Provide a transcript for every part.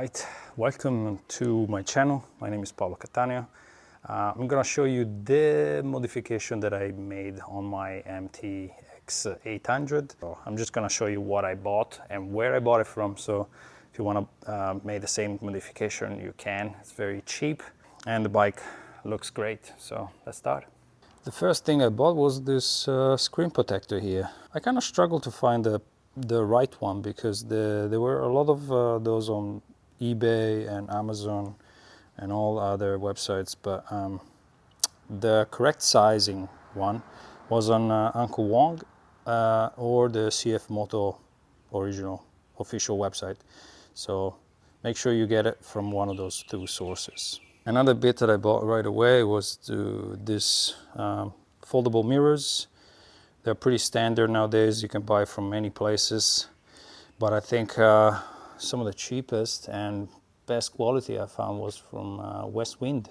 Right, welcome to my channel. My name is Paolo Cattaneo. I'm gonna show you the modification that I made on my MTX 800. So I'm just gonna show you what I bought and where I bought it from. So if you wanna make the same modification, you can. It's very cheap and the bike looks great. So let's start. The first thing I bought was this screen protector here. I kind of struggled to find the right one because there were a lot of those on eBay and Amazon and all other websites, but the correct sizing one was on Uncle Wong or the CF Moto original official website. So make sure you get it from one of those two sources. Another bit that I bought right away was this foldable mirrors. They're pretty standard nowadays. You can buy from many places, but I think some of the cheapest and best quality I found was from Westwind.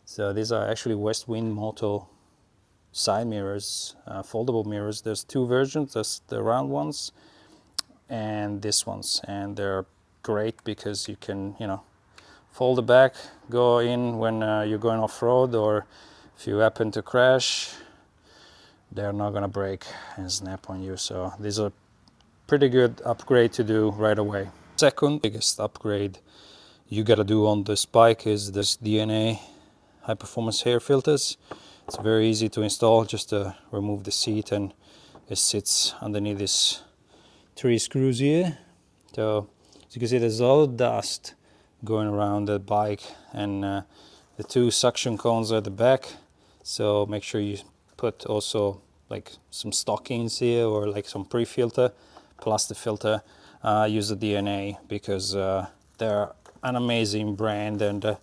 So these are actually Westwind Moto side mirrors, foldable mirrors. There's two versions. There's the round ones and this ones, and they're great because you can, fold it back, go in when you're going off-road, or if you happen to crash, they're not gonna break and snap on you. So these are pretty good upgrade to do right away. Second biggest upgrade you gotta do on this bike is this DNA high performance hair filters. It's very easy to install, just to remove the seat, and it sits underneath this 3 screws here. So as you can see, there's a lot of dust going around the bike, and the 2 suction cones are at the back. So make sure you put also like some stockings here, or like some pre-filter plus the filter. Use the DNA because they're an amazing brand, and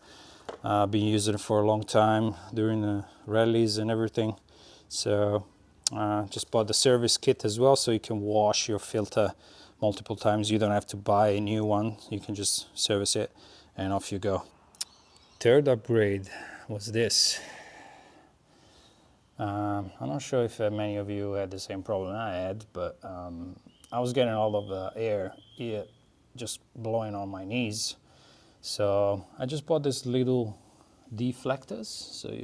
been using it for a long time during the rallies and everything. So just bought the service kit as well, so you can wash your filter multiple times. You don't have to buy a new one, you can just service it and off you go. Third upgrade was this. I'm not sure if many of you had the same problem I had, but I was getting all of the air here just blowing on my knees. So I just bought this little deflectors. So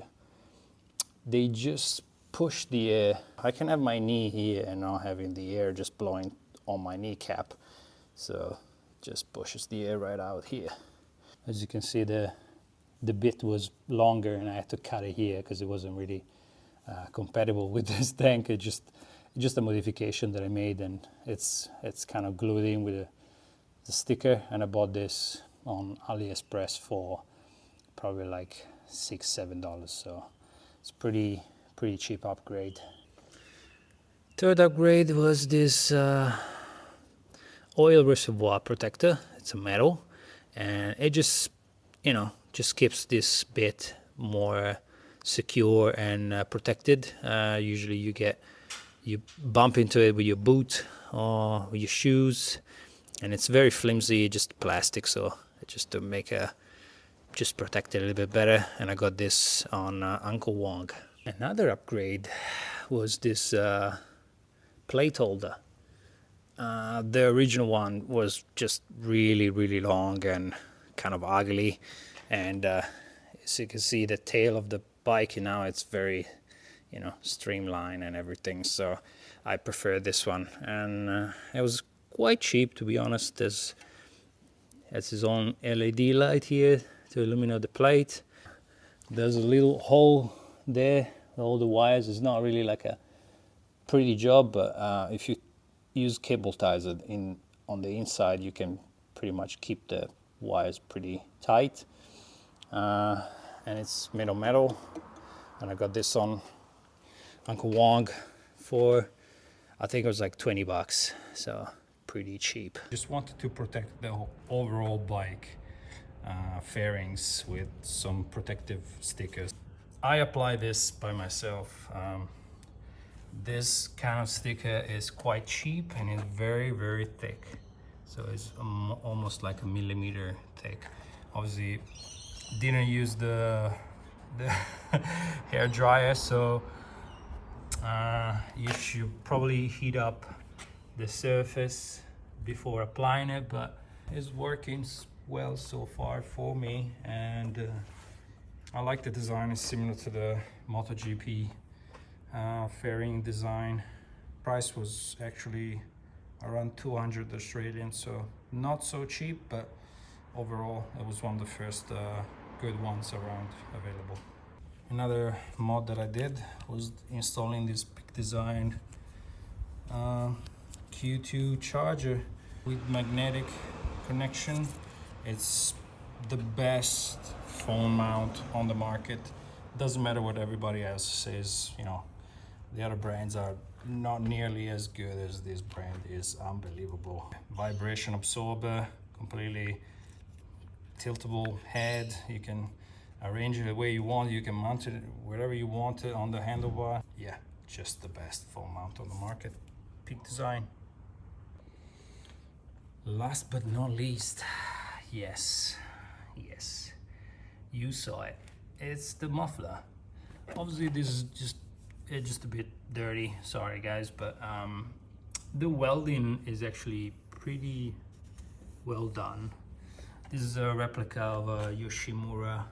they just push the air. I can have my knee here and not having the air just blowing on my kneecap. So just pushes the air right out here. As you can see, the bit was longer and I had to cut it here because it wasn't really compatible with this tank. It's just a modification that I made, and it's kind of glued in with the sticker. And I bought this on AliExpress for probably like $6-7. So it's pretty cheap upgrade. Third upgrade was this oil reservoir protector. It's a metal, and it just keeps this bit more secure and protected. Usually you bump into it with your boot or with your shoes, and it's very flimsy, just plastic. So just to make just protect it a little bit better. And I got this on Uncle Wong. Another upgrade was this plate holder. The original one was just really long and kind of ugly, and as you can see, the tail of the bike now, it's very streamlined and everything. So I prefer this one, and it was quite cheap, to be honest. Has its own LED light here to illuminate the plate. There's a little hole there, all the wires. It's not really like a pretty job, but if you use cable ties on the inside, you can pretty much keep the wires pretty tight. And it's made of metal, and I got this on Uncle Wong for, I think it was like $20, so pretty cheap. Just wanted to protect the overall bike fairings with some protective stickers. I apply this by myself. This kind of sticker is quite cheap and it's very thick, so it's almost like a millimeter thick. Obviously didn't use the hair dryer, so you should probably heat up the surface before applying it, but it's working well so far for me, and I like the design. It's similar to the MotoGP fairing design. Price was actually around 200 Australian, so not so cheap, but overall it was one of the first good ones around available. Another mod that I did was installing this Peak Design Q2 charger with magnetic connection. It's the best phone mount on the market. Doesn't matter what everybody else says, you know, the other brands are not nearly as good as this brand is. Unbelievable. Vibration absorber, completely tiltable head. You can arrange it the way you want. You can mount it wherever you want it on the handlebar. Yeah, just the best phone mount on the market. Peak Design. Last but not least, yes, you saw it. It's the muffler. Obviously this is just a bit dirty, sorry guys, but the welding is actually pretty well done. This is a replica of a Yoshimura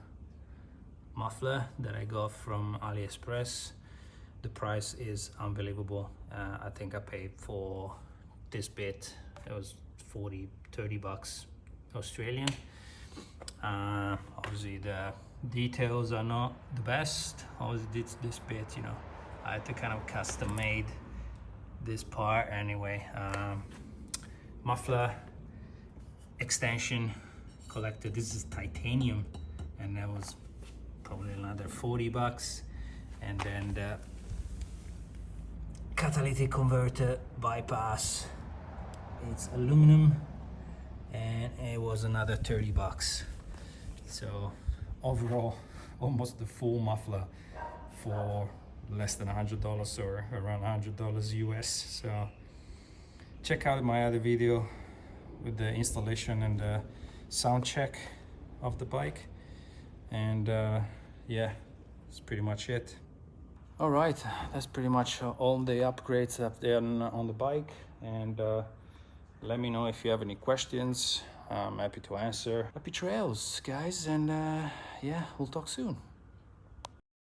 muffler that I got from AliExpress. The price is unbelievable. I think I paid for this bit, it was 30 bucks Australian. Obviously the details are not the best. Obviously this bit, you know, I had to kind of custom made this part anyway. Muffler extension collector. This is titanium, and that was probably another 40 bucks. And then the catalytic converter bypass, it's aluminum, and it was another 30 bucks. So overall, almost the full muffler for less than $100 or around $100 US. So check out my other video with the installation and the sound check of the bike, and yeah, that's pretty much it. All right, that's pretty much all the upgrades up there on the bike, and let me know if you have any questions. I'm happy to answer. Happy trails, guys, and yeah, we'll talk soon.